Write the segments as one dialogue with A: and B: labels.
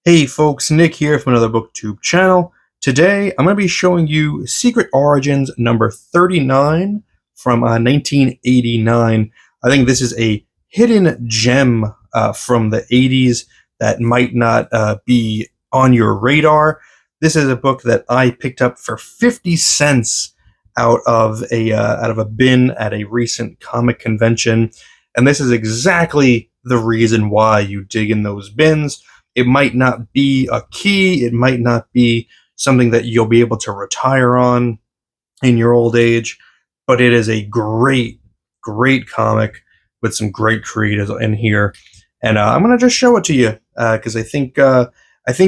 A: Hey folks, Nick here from another BookTube channel. Today I'm going to be showing you Secret Origins number 39 from 1989. I think this is a hidden gem from the 80s that might not be on your radar. This is a book that I picked up for 50 cents out of a bin at a recent comic convention, and this is exactly the reason why you dig in those bins. It might not be a key. It might not be something that you'll be able to retire on in your old age, but it is a great, great comic with some great creators in here. And I'm gonna just show it to you because I think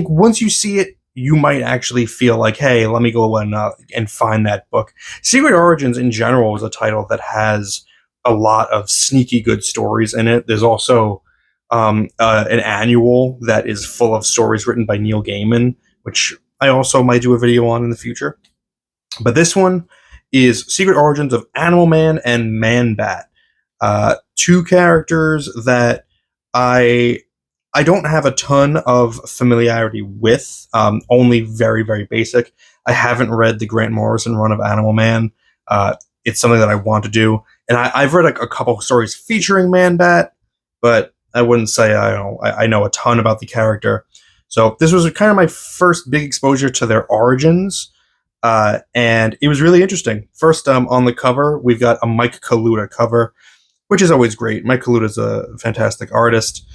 A: once you see it, you might actually feel like, hey, let me go and find that book. Secret Origins in general is a title that has a lot of sneaky good stories in it. There's also an annual that is full of stories written by Neil Gaiman, which I also might do a video on in the future. But this one is Secret Origins of Animal Man and Man Bat, two characters that I don't have a ton of familiarity with, only very, very basic. I haven't read the Grant Morrison run of Animal Man. It's something that I want to do, and I've read a couple of stories featuring Man Bat, but I wouldn't say I know a ton about the character. So this was kind of my first big exposure to their origins, and it was really interesting. First, on the cover, we've got a Mike Kaluta cover, which is always great. Mike Kaluta is a fantastic artist.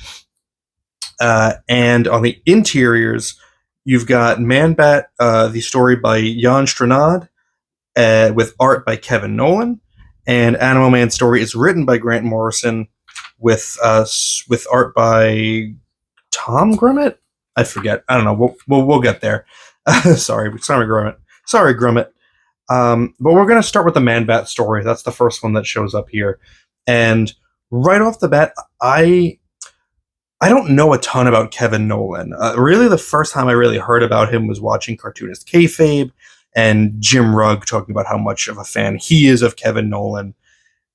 A: And on the interiors, you've got Man Bat, the story by Jan Stranad, with art by Kevin Nowlan, and Animal Man story is written by Grant Morrison, with art by Tom Grummett. I forget. I don't know. We'll get there. Sorry, Grummett. Sorry, Grummett. But we're gonna start with the Man Bat story. That's the first one that shows up here, and right off the bat, I don't know a ton about Kevin Nowlan. Really, the first time I really heard about him was watching Cartoonist Kayfabe and Jim Rugg talking about how much of a fan he is of Kevin Nowlan.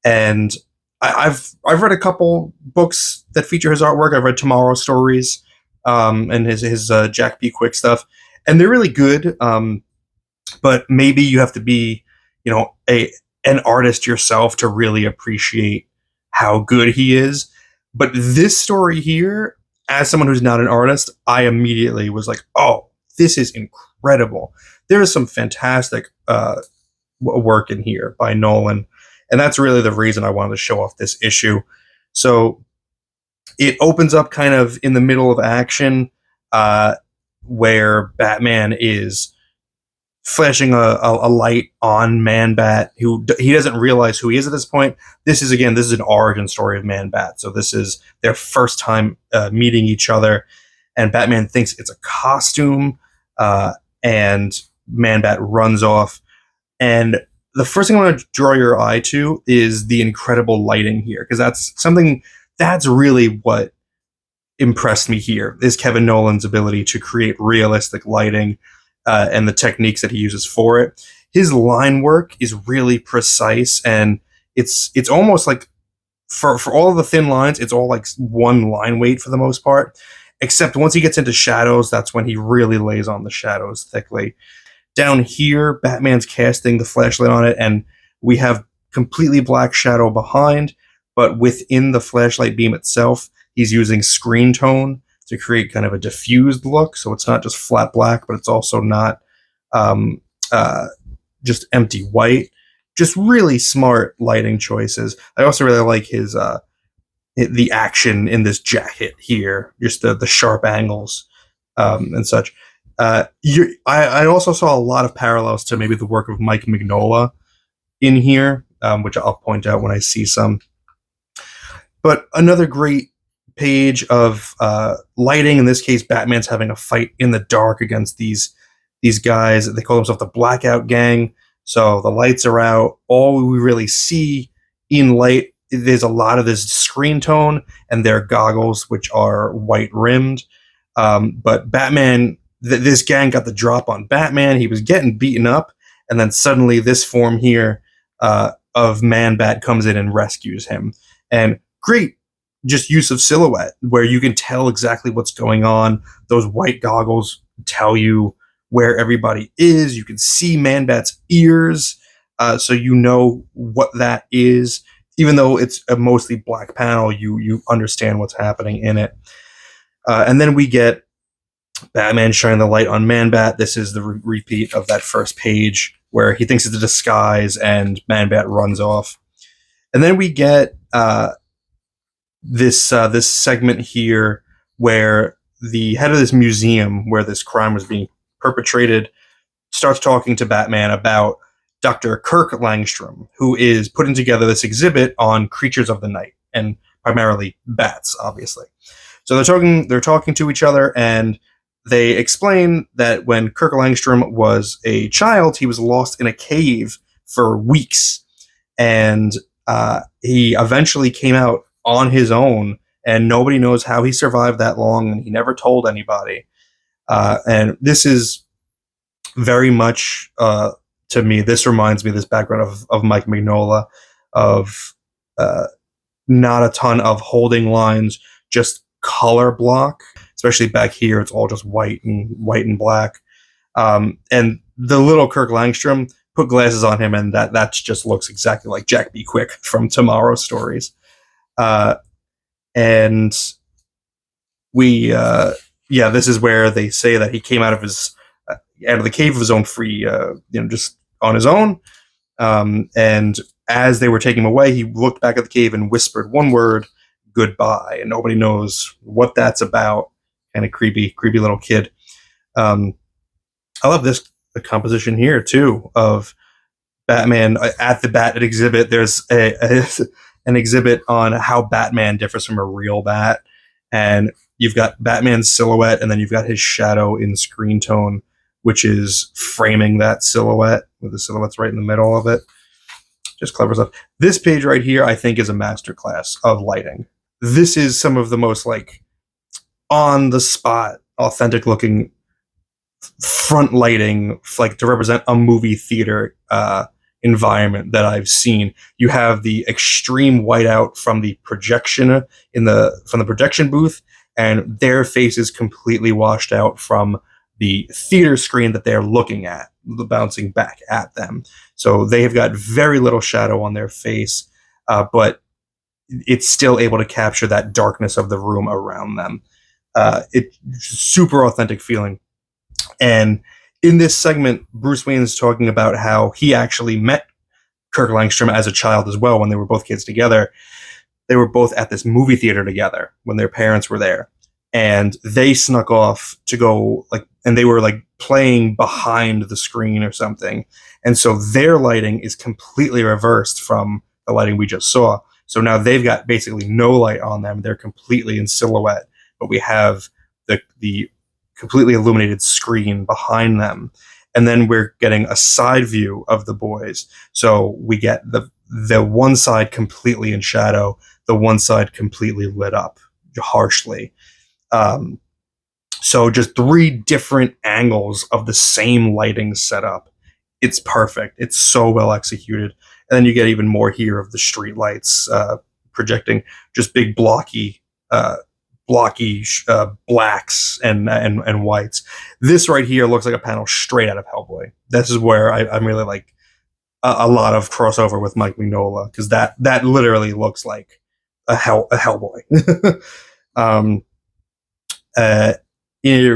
A: And I've read a couple books that feature his artwork. I've read Tomorrow Stories, and his Jack B. Quick stuff, and they're really good. But maybe you have to be, an artist yourself to really appreciate how good he is. But this story here, as someone who's not an artist, I immediately was like, oh, this is incredible. There is some fantastic work in here by Nowlan. And that's really the reason I wanted to show off this issue. So it opens up kind of in the middle of action, where Batman is flashing a light on Man Bat, who he doesn't realize who he is at this point. This is an origin story of Man Bat. So this is their first time meeting each other, and Batman thinks it's a costume, and Man Bat runs off. And the first thing I want to draw your eye to is the incredible lighting here, because that's really what impressed me here, is Kevin Nowlan's ability to create realistic lighting, and the techniques that he uses for it. His line work is really precise, and it's almost like for all of the thin lines, it's all like one line weight for the most part, except once he gets into shadows, that's when he really lays on the shadows thickly. Down here, Batman's casting the flashlight on it, and we have completely black shadow behind, but within the flashlight beam itself, he's using screen tone to create kind of a diffused look, so it's not just flat black, but it's also not just empty white. Just really smart lighting choices. I also really like the action in this jacket here, just the sharp angles, and such. I also saw a lot of parallels to maybe the work of Mike Mignola in here, which I'll point out when I see some. But another great page of lighting. In this case, Batman's having a fight in the dark against these guys. They call themselves the Blackout Gang. So the lights are out. All we really see in light, there's a lot of this screen tone and their goggles, which are white rimmed. But Batman, this gang got the drop on Batman. He was getting beaten up, and then suddenly this form here of Man Bat comes in and rescues him. And great just use of silhouette where you can tell exactly what's going on. Those white goggles tell you where everybody is. You can see Man-Bat's ears, so you know what that is. Even though it's a mostly black panel, you understand what's happening in it. And then we get Batman shining the light on Man-Bat. This is the repeat of that first page where he thinks it's a disguise and Man-Bat runs off. And then we get this segment here where the head of this museum where this crime was being perpetrated starts talking to Batman about Dr. Kirk Langstrom, who is putting together this exhibit on creatures of the night, and primarily bats, obviously. So they're talking to each other, and they explain that when Kirk Langstrom was a child, he was lost in a cave for weeks, and he eventually came out on his own, and nobody knows how he survived that long, and he never told anybody. And this is very much, to me, this reminds me of this background of Mike Mignola, of not a ton of holding lines, just color block. Especially back here, it's all just white and black. And the little Kirk Langstrom, put glasses on him, and that just looks exactly like Jack B. Quick from Tomorrow Stories. And we, this is where they say that he came out of the cave of his own free, just on his own. And as they were taking him away, he looked back at the cave and whispered one word, "Goodbye," and nobody knows what that's about. Kind of creepy little kid. I love this composition here too of Batman at the Bat exhibit. There's an exhibit on how Batman differs from a real bat, and you've got Batman's silhouette, and then you've got his shadow in screen tone, which is framing that silhouette, with the silhouette's right in the middle of it. Just clever stuff. This page right here, I think, is a masterclass of lighting. This is some of the most on the spot, authentic looking front lighting, to represent a movie theater environment that I've seen. You have the extreme whiteout from the projection from the projection booth, and their faces completely washed out from the theater screen that they're looking at, bouncing back at them. So they have got very little shadow on their face, but it's still able to capture that darkness of the room around them. It's super authentic feeling. And in this segment, Bruce Wayne is talking about how he actually met Kirk Langstrom as a child as well when they were both kids together. They were both at this movie theater together when their parents were there. And they snuck off to go, and they were playing behind the screen or something. And so their lighting is completely reversed from the lighting we just saw. So now they've got basically no light on them. They're completely in silhouette, but we have the completely illuminated screen behind them. And then we're getting a side view of the boys. So we get the one side completely in shadow, the one side completely lit up harshly. So just three different angles of the same lighting setup. It's perfect. It's so well executed. And then you get even more here of the street lights projecting just big blocky blacks and whites. This right here looks like a panel straight out of Hellboy. This is where I'm really like a lot of crossover with Mike Mignola, because that literally looks like a Hellboy. In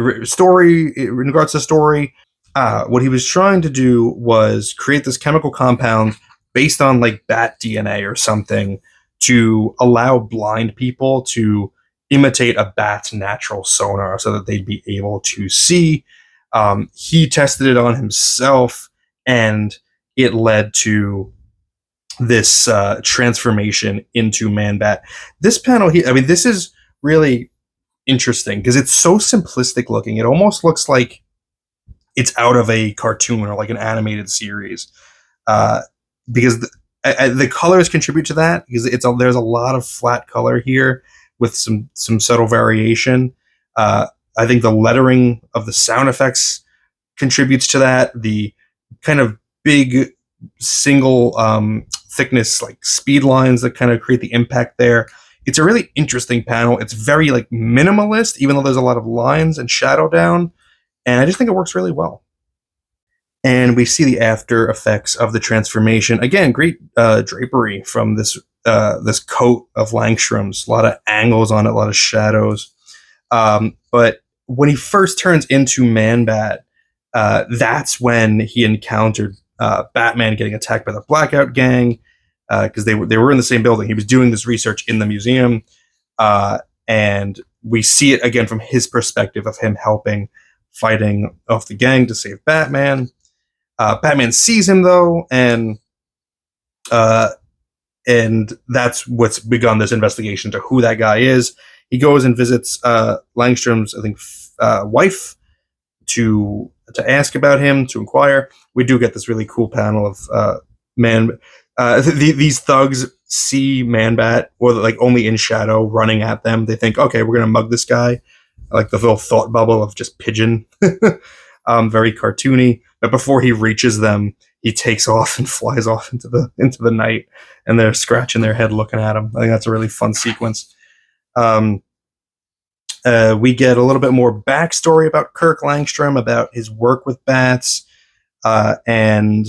A: regards to story, what he was trying to do was create this chemical compound based on bat DNA or something to allow blind people to imitate a bat's natural sonar so that they'd be able to see. He tested it on himself, and it led to this transformation into Man-Bat. This panel here, this is really interesting because it's so simplistic looking. It almost looks like it's out of a cartoon or an animated series, because the colors contribute to that, because there's a lot of flat color here with some subtle variation. I think the lettering of the sound effects contributes to that. The kind of big single thickness speed lines that kind of create the impact there. It's a really interesting panel. It's very like minimalist, even though there's a lot of lines and shadow down, and I just think it works really well. And we see the after effects of the transformation. Again, great drapery from this coat of Langstrom's. A lot of angles on it, a lot of shadows. But when he first turns into Man-Bat, that's when he encountered Batman getting attacked by the Blackout Gang, because they were in the same building. He was doing this research in the museum, and we see it again from his perspective of him helping fighting off the gang to save Batman. Batman sees him though, and that's what's begun this investigation to who that guy is. He goes and visits Langstrom's, I think, wife to ask about him, to inquire. We do get this really cool panel of these thugs see Man-Bat, or like only in shadow, running at them. They think, okay, we're gonna mug this guy, like the little thought bubble of just pigeon. Very cartoony. But before he reaches them, he takes off and flies off into the night, and they're scratching their head looking at him. I think that's a really fun sequence. We get a little bit more backstory about Kirk Langstrom, about his work with bats, and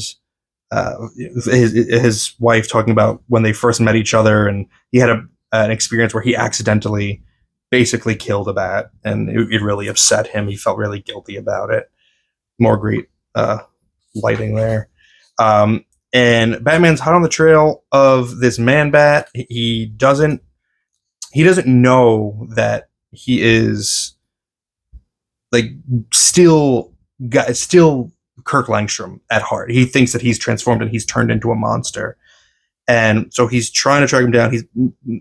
A: his wife talking about when they first met each other, and he had an experience where he accidentally basically killed a bat, and it really upset him. He felt really guilty about it. More great lighting there. And Batman's hot on the trail of this Man-Bat. He doesn't know that he is like still Kirk Langstrom at heart. He thinks that he's transformed and he's turned into a monster, and so he's trying to track him down.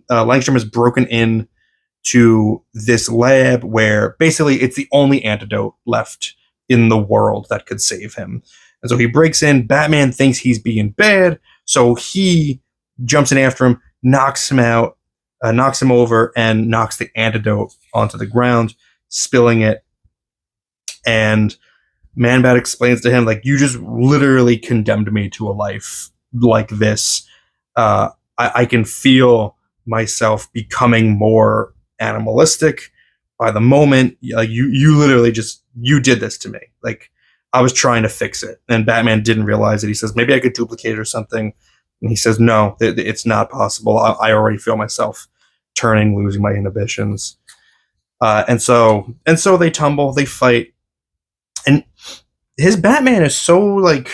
A: Langstrom has broken in to this lab where basically it's the only antidote left in the world that could save him. And so he breaks in. Batman thinks he's being bad, so he jumps in after him, knocks him out, knocks him over, and knocks the antidote onto the ground, spilling it. And Man-Bat explains to him, like, you just literally condemned me to a life like this. I can feel myself becoming more animalistic by the moment. Like, you literally you did this to me. Like, I was trying to fix it. And Batman didn't realize it. He says, maybe I could duplicate it or something. And he says, no, it's not possible. I already feel myself turning, losing my inhibitions. And so they tumble, they fight. And his Batman is so like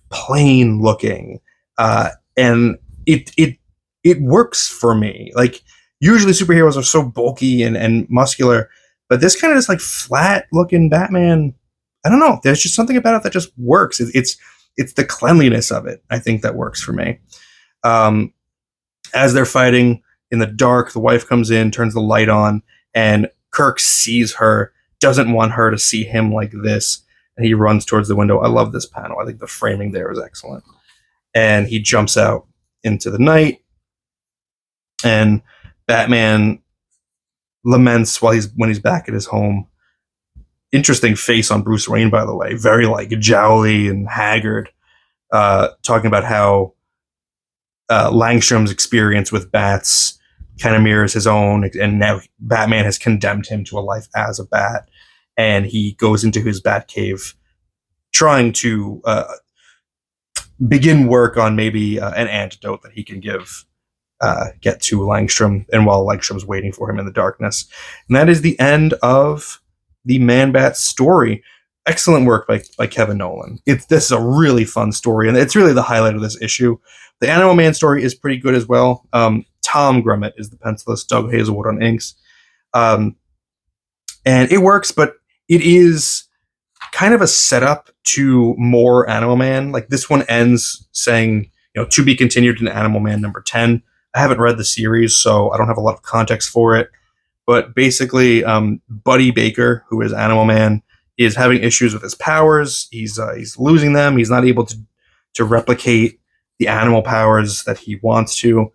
A: plain looking. And it works for me. Like, usually superheroes are so bulky and muscular, but this kind of just like flat looking Batman, I don't know. There's just something about it that just works. It's the cleanliness of it, I think, that works for me. As they're fighting in the dark, the wife comes in, turns the light on, and Kirk sees her, doesn't want her to see him like this, and he runs towards the window. I love this panel. I think the framing there is excellent. And he jumps out into the night, and Batman laments when he's back at his home. Interesting face on Bruce Wayne, by the way. Very like jowly and haggard, talking about how Langstrom's experience with bats kind of mirrors his own, and now Batman has condemned him to a life as a bat, and he goes into his bat cave trying to begin work on maybe an antidote that he can get to Langstrom, and while Langstrom's waiting for him in the darkness. And that is the end of the Man-Bat story. Excellent work by Kevin Nowlan. This is a really fun story, and it's really the highlight of this issue. The Animal Man story is pretty good as well. Tom Grummett is the pencilist, Doug Hazelwood on inks. And it works, but it is kind of a setup to more Animal Man. Like, this one ends saying, to be continued in Animal Man number 10. I haven't read the series, so I don't have a lot of context for it. But basically, Buddy Baker, who is Animal Man, is having issues with his powers. He's losing them. He's not able to replicate the animal powers that he wants to.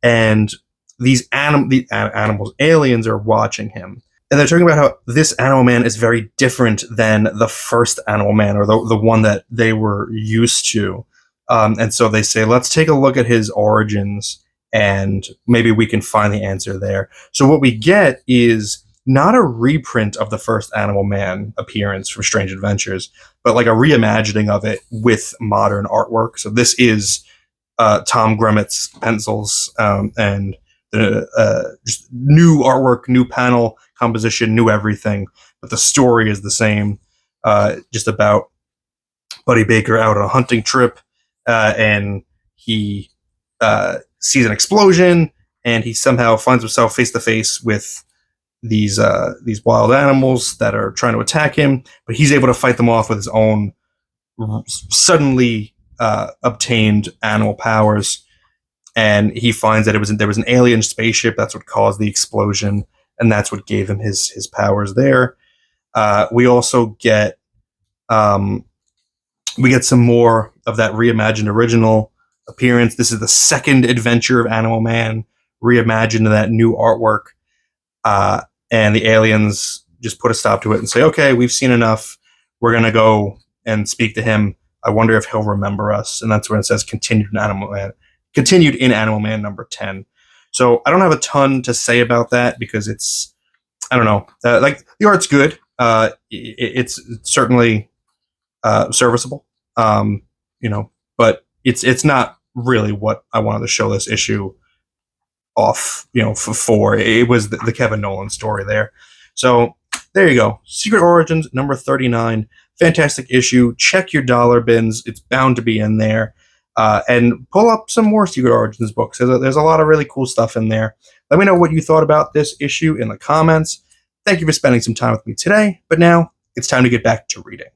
A: And the animals, aliens, are watching him. And they're talking about how this Animal Man is very different than the first Animal Man, or the one that they were used to. And so they say, let's take a look at his origins and maybe we can find the answer there. So what we get is not a reprint of the first Animal Man appearance from Strange Adventures, but like a reimagining of it with modern artwork. So this is Tom Grummett's pencils, and just new artwork, new panel composition, new everything. But the story is the same, just about Buddy Baker out on a hunting trip, and he sees an explosion, and he somehow finds himself face to face with these wild animals that are trying to attack him. But he's able to fight them off with his own suddenly obtained animal powers. And he finds that there was an alien spaceship. That's what caused the explosion, and that's what gave him his powers there. We also get some more of that reimagined original appearance. This is the second adventure of Animal Man, reimagined in that new artwork. And the aliens just put a stop to it and say, okay, we've seen enough. We're going to go and speak to him. I wonder if he'll remember us. And that's when it says continued in Animal Man number 10. So I don't have a ton to say about that because it's, I don't know, like the art's good. It's certainly serviceable, but it's not really what I wanted to show this issue off, for. It was the Kevin Nowlan story there. So there you go. Secret Origins number 39. Fantastic issue. Check your dollar bins. It's bound to be in there. And pull up some more Secret Origins books. There's a lot of really cool stuff in there. Let me know what you thought about this issue in the comments. Thank you for spending some time with me today. But now it's time to get back to reading.